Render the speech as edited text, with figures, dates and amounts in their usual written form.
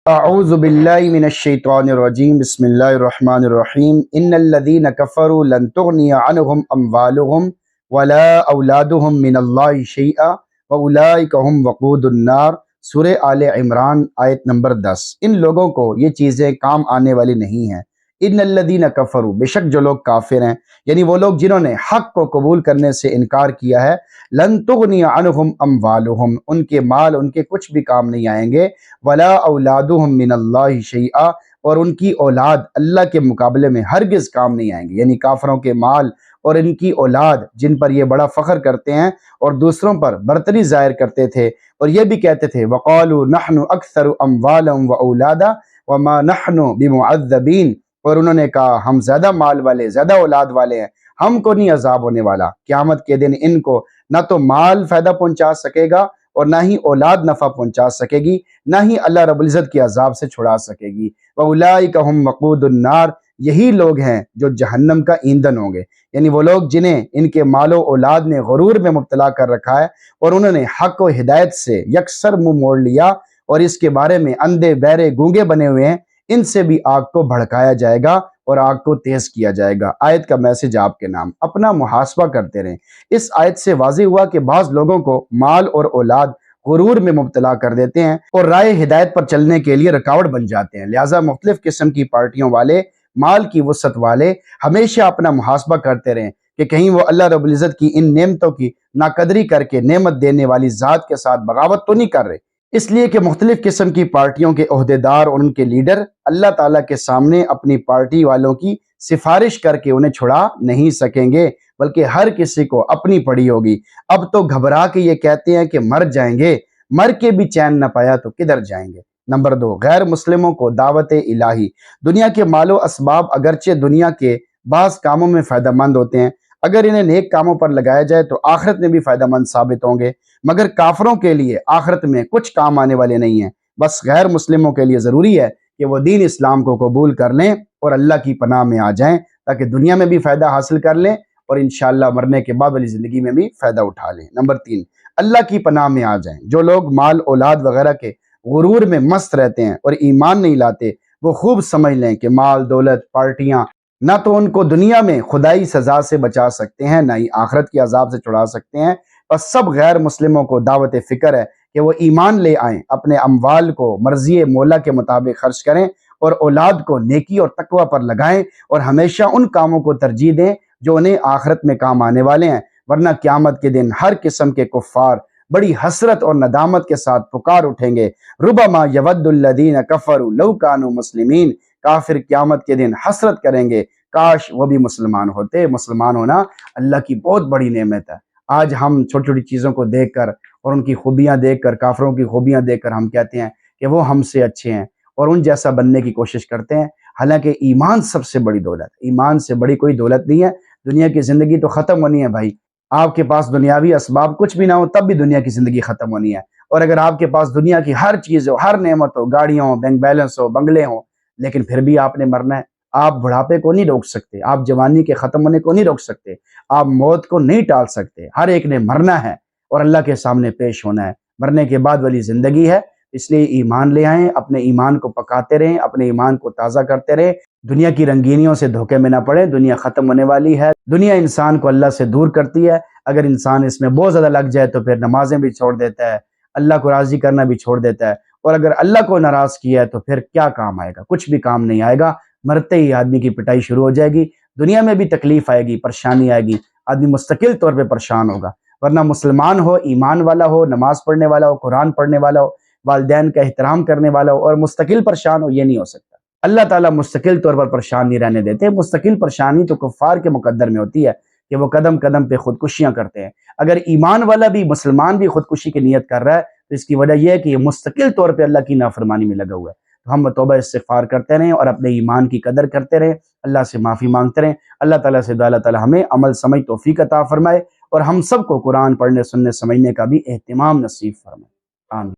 اعوذ باللہ من الشیطان الرجیم بسم اللہ الرحمن الرحیم ان الذین کفروا لن تغنی عنہم اموالہم ولا اولادہم من اللہ شیئا واولئک هم وقود النار۔ سورہ آل عمران آیت نمبر 10۔ ان لوگوں کو یہ چیزیں کام آنے والی نہیں ہیں۔ ان الذین کفروا، بے شک جو لوگ کافر ہیں، یعنی وہ لوگ جنہوں نے حق کو قبول کرنے سے انکار کیا ہے، لن تغنی عنہم اموالہم، ان کے مال ان کے کچھ بھی کام نہیں آئیں گے، ولا اولادہم من اللہ شیئا، اور ان کی اولاد اللہ کے مقابلے میں ہرگز کام نہیں آئیں گے۔ یعنی کافروں کے مال اور ان کی اولاد جن پر یہ بڑا فخر کرتے ہیں اور دوسروں پر برتری ظاہر کرتے تھے، اور یہ بھی کہتے تھے وَقَالُوا نَحْنُ أَكْثَرُ أَمْوَالًا وَأَوْلَادًا وَمَا نَحْنُ بِمُعَذَّبِينَ، اور انہوں نے کہا ہم زیادہ مال والے، زیادہ اولاد والے ہیں، ہم کو نہیں عذاب ہونے والا۔ قیامت کے دن ان کو نہ تو مال فائدہ پہنچا سکے گا اور نہ ہی اولاد نفع پہنچا سکے گی، نہ ہی اللہ رب العزت کے عذاب سے چھڑا سکے گی۔ وَأُولَئِكَ هُمْ وَقُودُ النَّارِ، یہی لوگ ہیں جو جہنم کا ایندھن ہوں گے۔ یعنی وہ لوگ جنہیں ان کے مال و اولاد نے غرور میں مبتلا کر رکھا ہے اور انہوں نے حق و ہدایت سے یکسر منہ موڑ لیا اور اس کے بارے میں اندھے بہرے گونگے بنے ہوئے ہیں، ان سے بھی آگ کو بھڑکایا جائے گا اور آگ کو تیز کیا جائے گا۔ آیت کا میسج آپ کے نام، اپنا محاسبہ کرتے رہیں۔ اس آیت سے واضح ہوا کہ بعض لوگوں کو مال اور اولاد غرور میں مبتلا کر دیتے ہیں اور راہ ہدایت پر چلنے کے لیے رکاوٹ بن جاتے ہیں۔ لہٰذا مختلف قسم کی پارٹیوں والے، مال کی وسعت والے ہمیشہ اپنا محاسبہ کرتے رہیں کہ کہیں وہ اللہ رب العزت کی ان نعمتوں کی ناقدری کر کے نعمت دینے والی ذات کے ساتھ بغاوت تو نہیں کر رہے۔ اس لیے کہ مختلف قسم کی پارٹیوں کے عہدیدار اور ان کے لیڈر اللہ تعالیٰ کے سامنے اپنی پارٹی والوں کی سفارش کر کے انہیں چھڑا نہیں سکیں گے، بلکہ ہر کسی کو اپنی پڑی ہوگی۔ اب تو گھبرا کے یہ کہتے ہیں کہ مر جائیں گے، مر کے بھی چین نہ پایا تو کدھر جائیں گے۔ نمبر 2، غیر مسلموں کو دعوت الہی۔ دنیا کے مال و اسباب اگرچہ دنیا کے بعض کاموں میں فائدہ مند ہوتے ہیں، اگر انہیں نیک کاموں پر لگایا جائے تو آخرت میں بھی فائدہ مند ثابت ہوں گے، مگر کافروں کے لیے آخرت میں کچھ کام آنے والے نہیں ہیں۔ بس غیر مسلموں کے لیے ضروری ہے کہ وہ دین اسلام کو قبول کر لیں اور اللہ کی پناہ میں آ جائیں، تاکہ دنیا میں بھی فائدہ حاصل کر لیں اور انشاءاللہ مرنے کے بعد والی زندگی میں بھی فائدہ اٹھا لیں۔ نمبر 3، اللہ کی پناہ میں آ جائیں۔ جو لوگ مال اولاد وغیرہ کے غرور میں مست رہتے ہیں اور ایمان نہیں لاتے، وہ خوب سمجھ لیں کہ مال، دولت، پارٹیاں نہ تو ان کو دنیا میں خدائی سزا سے بچا سکتے ہیں، نہ ہی آخرت کے عذاب سے چھڑا سکتے ہیں۔ اور سب غیر مسلموں کو دعوت فکر ہے کہ وہ ایمان لے آئیں، اپنے اموال کو مرضی مولا کے مطابق خرچ کریں اور اولاد کو نیکی اور تقوی پر لگائیں اور ہمیشہ ان کاموں کو ترجیح دیں جو انہیں آخرت میں کام آنے والے ہیں، ورنہ قیامت کے دن ہر قسم کے کفار بڑی حسرت اور ندامت کے ساتھ پکار اٹھیں گے، ربما یود الذین کفروا لو کانوا مسلمین۔ کافر قیامت کے دن حسرت کریں گے کاش وہ بھی مسلمان ہوتے۔ مسلمان ہونا اللہ کی بہت بڑی نعمت ہے۔ آج ہم چھوٹی چھوٹی چیزوں کو دیکھ کر اور ان کی خوبیاں دیکھ کر، کافروں کی خوبیاں دیکھ کر ہم کہتے ہیں کہ وہ ہم سے اچھے ہیں اور ان جیسا بننے کی کوشش کرتے ہیں، حالانکہ ایمان سب سے بڑی دولت، ایمان سے بڑی کوئی دولت نہیں ہے۔ دنیا کی زندگی تو ختم ہونی ہے بھائی، آپ کے پاس دنیاوی اسباب کچھ بھی نہ ہو تب بھی دنیا کی زندگی ختم ہونی ہے، اور اگر آپ کے پاس دنیا کی ہر چیز ہو، ہر نعمت ہو، گاڑیاں ہو، بینک بیلنس ہو، بنگلے ہوں، لیکن پھر بھی آپ نے مرنا ہے۔ آپ بڑھاپے کو نہیں روک سکتے، آپ جوانی کے ختم ہونے کو نہیں روک سکتے، آپ موت کو نہیں ٹال سکتے۔ ہر ایک نے مرنا ہے اور اللہ کے سامنے پیش ہونا ہے، مرنے کے بعد والی زندگی ہے۔ اس لیے ایمان لے آئیں، اپنے ایمان کو پکاتے رہیں، اپنے ایمان کو تازہ کرتے رہیں، دنیا کی رنگینیوں سے دھوکے میں نہ پڑیں۔ دنیا ختم ہونے والی ہے، دنیا انسان کو اللہ سے دور کرتی ہے۔ اگر انسان اس میں بہت زیادہ لگ جائے تو پھر نمازیں بھی چھوڑ دیتا ہے، اللہ کو راضی کرنا بھی چھوڑ دیتا ہے، اور اگر اللہ کو ناراض کیا ہے تو پھر کیا کام آئے گا؟ کچھ بھی کام نہیں آئے گا۔ مرتے ہی آدمی کی پٹائی شروع ہو جائے گی، دنیا میں بھی تکلیف آئے گی، پریشانی آئے گی، آدمی مستقل طور پہ پریشان ہوگا۔ ورنہ مسلمان ہو، ایمان والا ہو، نماز پڑھنے والا ہو، قرآن پڑھنے والا ہو، والدین کا احترام کرنے والا ہو اور مستقل پریشان ہو، یہ نہیں ہو سکتا۔ اللہ تعالیٰ مستقل طور پر پریشان نہیں رہنے دیتے۔ مستقل پریشانی تو کفار کے مقدر میں ہوتی ہے کہ وہ قدم قدم پہ خودکشیاں کرتے ہیں۔ اگر ایمان والا بھی، مسلمان بھی خودکشی کی نیت کر رہا ہے تو اس کی وجہ یہ ہے کہ یہ مستقل طور پہ اللہ کی نافرمانی میں لگا ہوا ہے۔ تو ہم توبہ استغفار کرتے رہیں اور اپنے ایمان کی قدر کرتے رہیں، اللہ سے معافی مانگتے رہیں۔ اللہ تعالیٰ سے دعا اللہ تعالیٰ ہمیں عمل سمجھ توفیق عطا فرمائے اور ہم سب کو قرآن پڑھنے، سننے، سمجھنے کا بھی اہتمام نصیب فرمائے۔ آمین۔